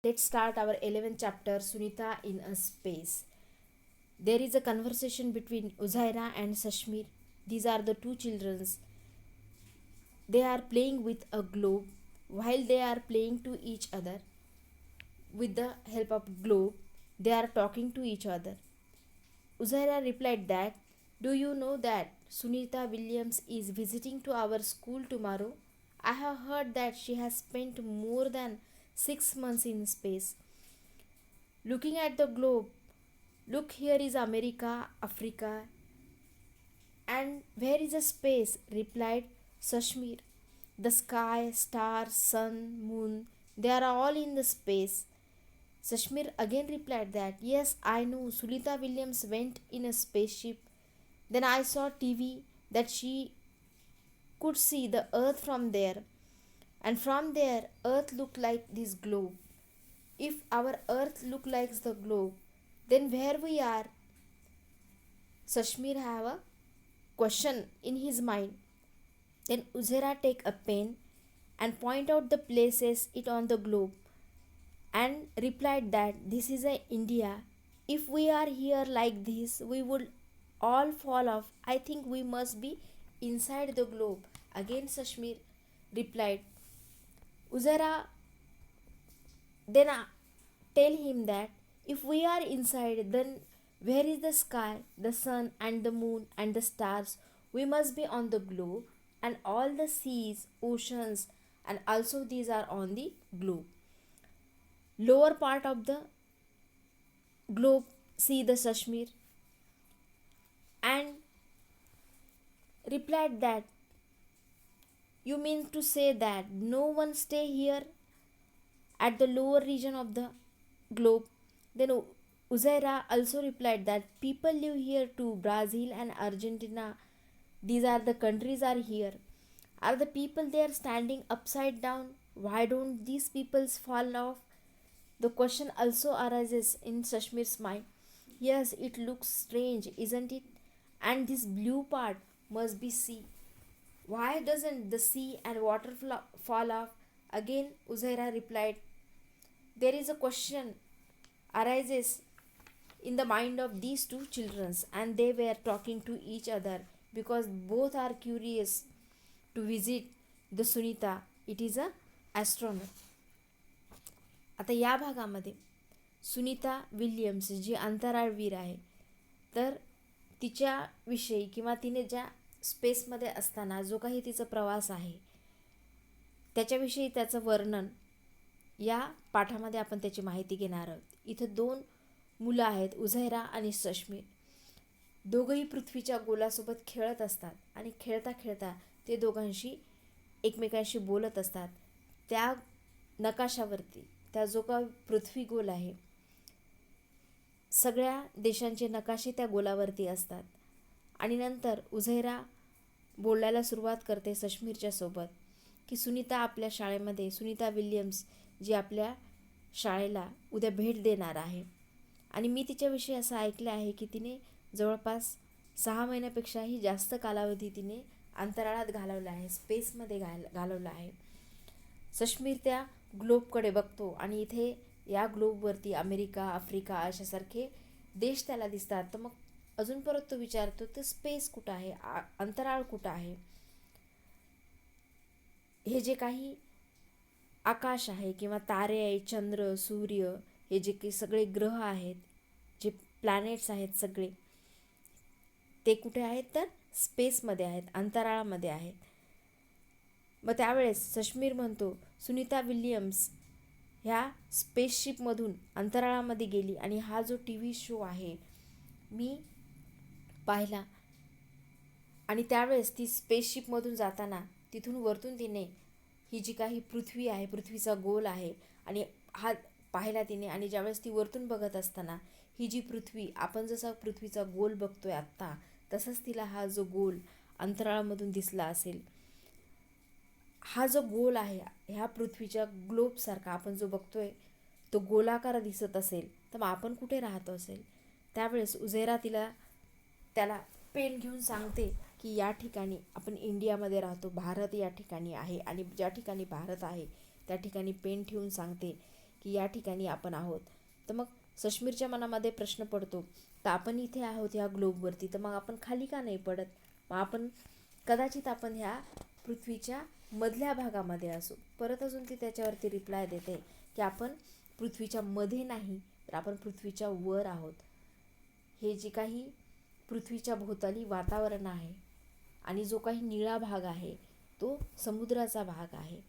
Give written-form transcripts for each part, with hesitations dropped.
Let's start our 11th chapter, Sunita in a Space. There is a conversation between Uzaira and Sashmir. These are the two children. They are playing with a globe. While they are playing to each other with the help of globe, they are talking to each other. Uzaira replied that, "Do you know that Sunita Williams is visiting to our school tomorrow? I have heard that she has spent more than 6 months in space. Looking at the globe, look, here is America, Africa, and where is the space?" replied Sashmir. "The sky, stars, sun, moon, they are all in the space." Sashmir again replied that, "Yes, I know, Sunita Williams went in a spaceship. Then I saw TV that she could see the earth from there, and from there earth looked like this globe. If our earth look like the globe, then where we are?" Sashmir have a question in his mind. Then Uzaira take a pen and point out the places it on the globe and replied that, "This is a India. If we are here like this, we would all fall off. I think we must be inside the globe." Again Sashmir replied. Uzaira then tell him that, "If we are inside, then where is the sky, the sun, and the moon, and the stars? We must be on the globe, and all the seas, oceans, and also these are on the globe. Lower part of the globe, see the Kashmir." And replied that, "You mean to say that no one stay here at the lower region of the globe?" Then Uzaira also replied that, "People live here too, Brazil and Argentina. These are the countries are here. Are the people there standing upside down? Why don't these peoples fall off?" The question also arises in Kashmir's mind. Yes, it looks strange, isn't it? And this blue part must be sea. Why doesn't the sea and water fall off? Again, Uzaira replied, "There is a question arises in the mind of these two children, and they were talking to each other because both are curious to visit the Sunita. It is a astronaut." आता या भागामध्ये Sunita Williams जी अंतराळवीर आहे, तर तिच्याविषयी किंवा तिने ज्या स्पेसमध्ये असताना जो काही तिचा प्रवास आहे त्याच्याविषयी त्याचं वर्णन या पाठामध्ये आपण त्याची माहिती घेणार आहोत. इथं दोन मुलं आहेत, उझैरा आणि सश्मीर. दोघंही पृथ्वीच्या गोलासोबत खेळत असतात आणि खेळता खेळता ते दोघांशी एकमेकांशी बोलत असतात. त्या नकाशावरती त्या जो का पृथ्वी गोल आहे, सगळ्या देशांचे नकाशे त्या गोलावरती असतात. आणि नंतर उझैरा बोलायला सुरुवात करते सश्मीरच्या सोबत की सुनीता आपल्या शाळेमध्ये, सुनीता विल्यम्स जी आपल्या शाळेला उद्या भेट देणार आहे, आणि मी तिच्याविषयी असं ऐकलं आहे की तिने जवळपास 6 महिन्यापेक्षाही जास्त कालावधी तिने अंतराळात घालवला आहे, स्पेसमध्ये घालवला आहे. सश्मीर त्या ग्लोबकडे बघतो आणि इथे या ग्लोबवरती अमेरिका, आफ्रिका अशासारखे देश त्याला दिसतात. तर मग अजून परत तो विचारतो, तर स्पेस कुठं आहे, अंतराळ कुठं आहे? हे जे काही आकाश आहे किंवा तारे आहे, चंद्र, सूर्य, हे जे काही सगळे ग्रह आहेत, जे प्लॅनेट्स आहेत सगळे, ते कुठे आहेत? तर स्पेसमध्ये आहेत, अंतराळामध्ये आहेत. मग त्यावेळेस सश्मीर म्हणतो, सुनीता विल्यम्स ह्या स्पेसशिपमधून अंतराळामध्ये गेली आणि हा जो TV शो आहे मी पाहिला, आणि त्यावेळेस ती स्पेसशिपमधून जाताना तिथून वरतून तिने ही जी काही पृथ्वी आहे, पृथ्वीचा गोल आहे, आणि हा पाहिला तिने. आणि ज्यावेळेस ती वरतून बघत असताना ही जी पृथ्वी, आपण जसा पृथ्वीचा गोल बघतोय आत्ता, तसंच तिला हा जो गोल अंतराळामधून दिसला असेल. हा जो गोल आहे, ह्या पृथ्वीच्या ग्लोबसारखा आपण जो बघतोय तो गोलाकार दिसत असेल, तर मग आपण कुठे राहतो असेल? त्यावेळेस उझैरा त्याला पेन घेऊन सांगते की या ठिकाणी आपण इंडियामध्ये राहतो, भारत या ठिकाणी आहे, आणि ज्या ठिकाणी भारत आहे त्या ठिकाणी पेन ठेवून सांगते की या ठिकाणी आपण आहोत. तर मग सश्मीरच्या मनामध्ये प्रश्न पडतो, तर आपण इथे आहोत ह्या ग्लोबवरती, तर मग आपण खाली का नाही पडत? मग आपण कदाचित आपण ह्या पृथ्वीच्या मधल्या भागामध्ये असू. परत अजून ती त्याच्यावरती रिप्लाय देते की आपण पृथ्वीच्या मध्ये नाही, तर आपण पृथ्वीच्या वर आहोत. हे जे काही पृथ्वीच्या भोवताली वातावरण आहे आणि जो काही निळा भाग आहे तो समुद्राचा भाग आहे.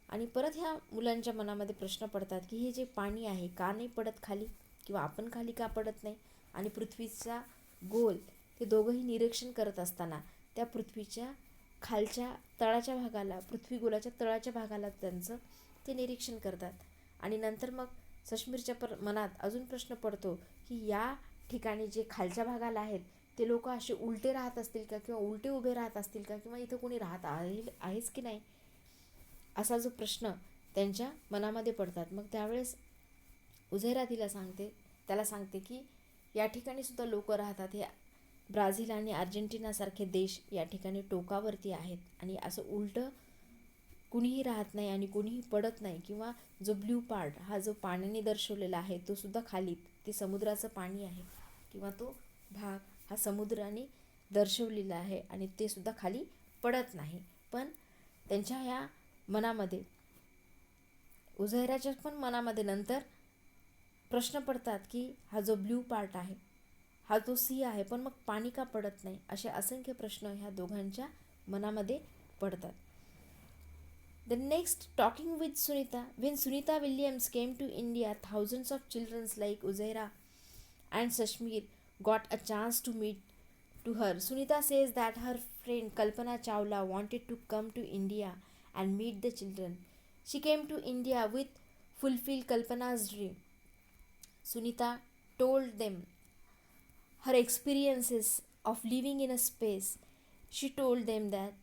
आणि परत ह्या मुलांच्या मनामध्ये प्रश्न पडतात की हे जे पाणी आहे का नाही पडत खाली, किंवा आपण खाली का पडत नाही? आणि पृथ्वीचा गोल ते दोघंही निरीक्षण करत असताना त्या पृथ्वीच्या खालच्या तळाच्या भागाला, पृथ्वी गोलाच्या तळाच्या भागाला त्यांचं ते निरीक्षण करतात. आणि नंतर मग सश्मीरच्या मनात अजून प्रश्न पडतो की या ठिकाणी जे खालच्या भागाला आहेत ते लोक असे उलटे राहत असतील का, किंवा उलटे उभे राहत असतील का, किंवा इथं कोणी राहत आहेच की नाही, असा जो प्रश्न त्यांच्या मनामध्ये पडतात. मग त्यावेळेस उझैरा त्याला सांगते की या ठिकाणी सुद्धा लोक राहतात. हे ब्राझील आणि अर्जेंटिनासारखे देश या ठिकाणी टोकावरती आहेत आणि असं उलटं कुणीही राहत नाही आणि कुणीही पडत नाही. किंवा जो ब्ल्यू पार्ट हा जो पाण्याने दर्शवलेला आहे तो सुद्धा खाली, ते समुद्राचं पाणी आहे, किंवा तो भाग हा समुद्राने दर्शवलेला आहे आणि ते सुद्धा खाली पडत नाही. पण त्यांच्या ह्या मनामध्ये, उझैराच्या पण मनामध्ये नंतर प्रश्न पडतात की हा जो ब्ल्यू पार्ट आहे हा तो सी आहे, पण मग पाणी का पडत नाही? असे असंख्य प्रश्न ह्या दोघांच्या मनामध्ये पडतात. The next, talking with Sunita. When Sunita Williams came to India, thousands of children like Uzaira and Sashmir got a chance to meet to her. Sunita says that her friend Kalpana Chawla wanted to come to India and meet the children. She came to India with fulfill Kalpana's dream. Sunita told them her experiences of living in a space. She told them that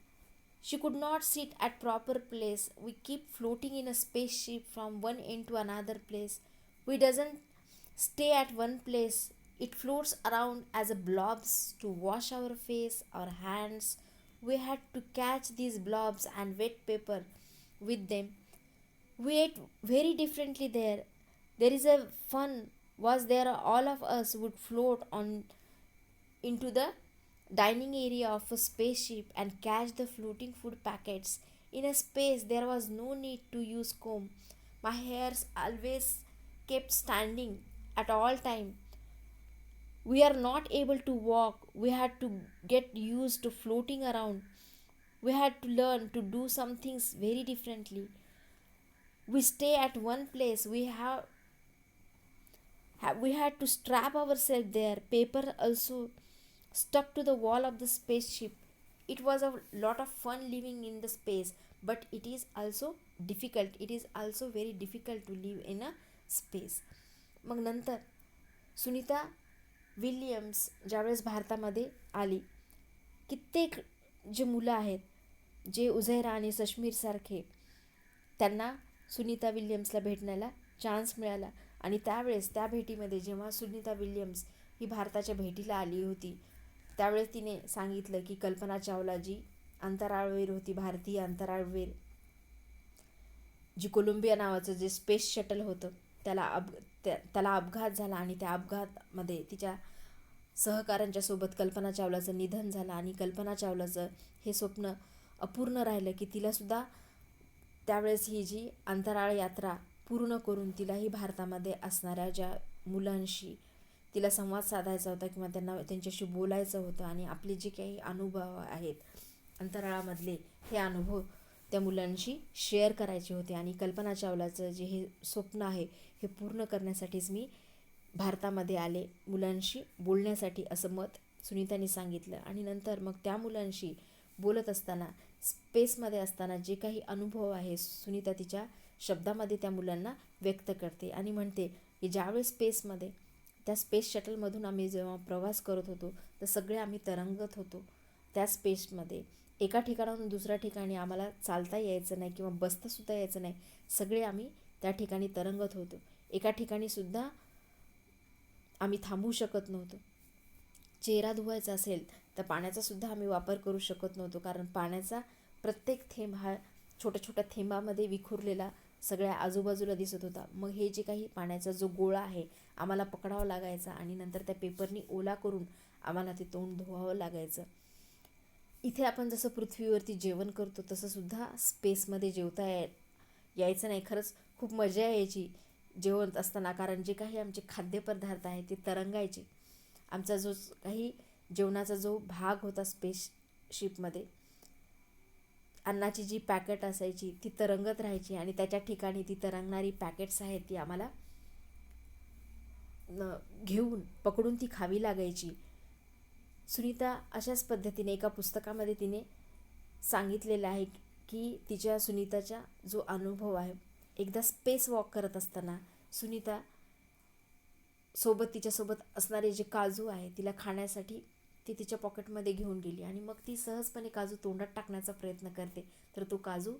she could not sit at proper place. We keep floating in a spaceship from one end to another place. We doesn't stay at one place. It floats around as a blobs to wash our face, our hands. We had to catch these blobs and wet paper with them. We ate very differently there. There is a fun was there. All of us would float on into the dining area of a spaceship and catch the floating food packets. In a space, there was no need to use comb. My hairs always kept standing at all time. We are not able to walk. We had to get used to floating around. We had to learn to do some things very differently. We stay at one place. We had to strap ourselves there. Paper also stuck to the wall of the spaceship. It was a lot of fun living in the space, but it is also difficult. It is also very difficult to live in a space. मग नंतर Sunita Williams ज्यावेळेस भारतामध्ये आली, कित्येक जे मुलं आहेत जे उझैरा आणि सश्मीरसारखे, त्यांना सुनीता विल्यम्सला भेटण्याला चान्स मिळाला. आणि त्यावेळेस त्या भेटीमध्ये जेव्हा सुनीता विल्यम्स ही भारताच्या भेटीला आली होती, त्यावेळेस तिने सांगितलं की कल्पना चावला जी अंतराळवीर होती, भारतीय अंतराळवीर, जी कोलंबिया नावाचं जे स्पेस शटल होतं त्याला अपघात झाला आणि त्या अपघातामध्ये तिच्या सहकाऱ्यांच्या सोबत कल्पना चावलाचं निधन झालं. आणि कल्पना चावलाचं हे स्वप्न अपूर्ण राहिलं की तिलासुद्धा त्यावेळेस ही जी अंतराळ यात्रा पूर्ण करून तिलाही भारतामध्ये असणाऱ्या ज्या मुलांशी तिला संवाद साधायचा होता, किंवा त्यांच्याशी बोलायचं होतं, आणि आपले जे काही अनुभव आहेत अंतराळामधले हे अनुभव त्या मुलांशी शेअर करायचे होते. आणि कल्पना चावलाचं जे हे स्वप्न आहे हे पूर्ण करण्यासाठीच मी भारतामध्ये आले, मुलांशी बोलण्यासाठी, असं मत सुनीताने सांगितलं. आणि नंतर मग त्या मुलांशी बोलत असताना, स्पेसमध्ये असताना जे काही अनुभव आहे सुनीता तिच्या शब्दामध्ये त्या मुलांना व्यक्त करते आणि म्हणते की ज्यावेळेस स्पेसमध्ये त्या स्पेस शटलमधून आम्ही जेव्हा प्रवास करत होतो तर सगळे आम्ही तरंगत होतो त्या स्पेसमध्ये. एका ठिकाणाहून दुसऱ्या ठिकाणी आम्हाला चालता यायचं नाही किंवा बसतासुद्धा यायचं नाही, सगळे आम्ही त्या ठिकाणी तरंगत होतो. एका ठिकाणीसुद्धा आम्ही थांबू शकत नव्हतो. चेहरा धुवायचा असेल तर पाण्याचासुद्धा आम्ही वापर करू शकत नव्हतो, कारण पाण्याचा प्रत्येक थेंब हा छोट्या छोट्या थेंबामध्ये विखुरलेला सगळ्या आजूबाजूला दिसत होता. मग हे जे काही पाण्याचा जो गोळा आहे आम्हाला पकडावा लागायचा आणि नंतर त्या पेपरनी ओला करून आम्हाला ते तोंड धुवावं लागायचं. इथे आपण जसं पृथ्वीवरती जेवण करतो तसं सुद्धा स्पेसमध्ये जेवता यायचं नाही. खरंच खूप मजा यायची जेवत असताना, कारण जे काही आमचे खाद्यपदार्थ आहे ते तरंगायचे. आमचा जो काही जेवणाचा जो भाग होता स्पेसशिपमध्ये, अन्नाची जी पॅकेट असायची ती तरंगत राहायची आणि त्याच्या ठिकाणी ती तरंगणारी पॅकेट्स आहेत ती आम्हाला घेऊन पकडून ती खावी लागायची. सुनीता अशाच पद्धतीने एका पुस्तकामध्ये तिने सांगितलेलं आहे की सुनीताचा जो अनुभव आहे, एकदा स्पेस वॉक करत असताना सुनीता तिच्यासोबत असणारे जे काजू आहे तिला खाण्यासाठी ती तिच्या पॉकेटमध्ये घेऊन गेली आणि मग ती सहजपणे काजू तोंडात टाकण्याचा प्रयत्न करते, तर तो काजू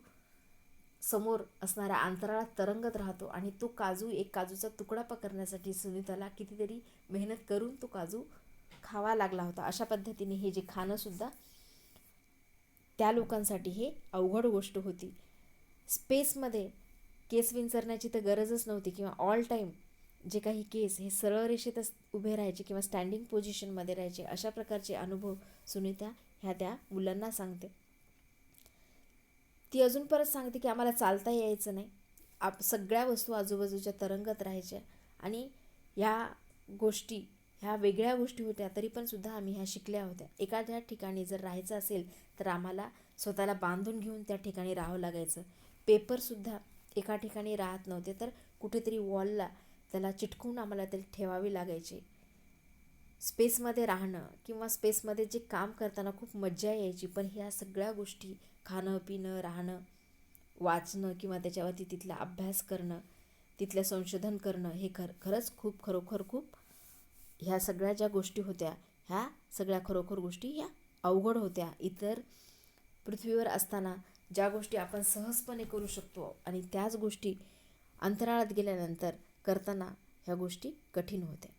समोर असणाऱ्या अंतराळात तरंगत राहतो आणि एक काजूचा तुकडा पकडण्यासाठी सुनीताला कितीतरी मेहनत करून तो काजू खावा लागला होता. अशा पद्धतीने हे जे खाणंसुद्धा त्या लोकांसाठी हे अवघड गोष्ट होती. स्पेसमध्ये केस विंचरण्याची तर गरजच नव्हती किंवा ऑल टाईम जे काही केस हे सरळ रेषेतच उभे राहायचे किंवा स्टँडिंग पोझिशनमध्ये राहायचे. अशा प्रकारचे अनुभव सुनीता त्या मुलांना सांगते. ती अजून परत सांगते की आम्हाला चालता यायचं नाही. सगळ्या वस्तू आजूबाजूच्या तरंगत राहायच्या आणि ह्या वेगळ्या गोष्टी होत्या, तरी पण सुद्धा आम्ही ह्या शिकल्या होत्या. एखाद्या ठिकाणी जर राहायचं असेल तर आम्हाला स्वतःला बांधून घेऊन त्या ठिकाणी राहावं लागायचं. पेपरसुद्धा एका ठिकाणी राहत नव्हते, तर कुठेतरी वॉलला त्याला चिटकवून आम्हाला ते ठेवावे लागायचे. स्पेसमध्ये राहणं किंवा स्पेसमध्ये जे काम करताना खूप मज्जा यायची, पण ह्या सगळ्या गोष्टी खाणं पिणं राहणं वाचणं किंवा त्याच्यावरती तिथला अभ्यास करणं, तिथलं संशोधन करणं हे खरंच खरोखर खूप ह्या सगळ्या ज्या गोष्टी होत्या ह्या सगळ्या खरोखर गोष्टी ह्या अवघड होत्या. इतर पृथ्वीवर असताना ज्या गोष्टी आपण सहजपणे करू शकतो आणि त्याच गोष्टी अंतराळात गेल्यानंतर करताना ह्या गोष्टी कठीण होत्या.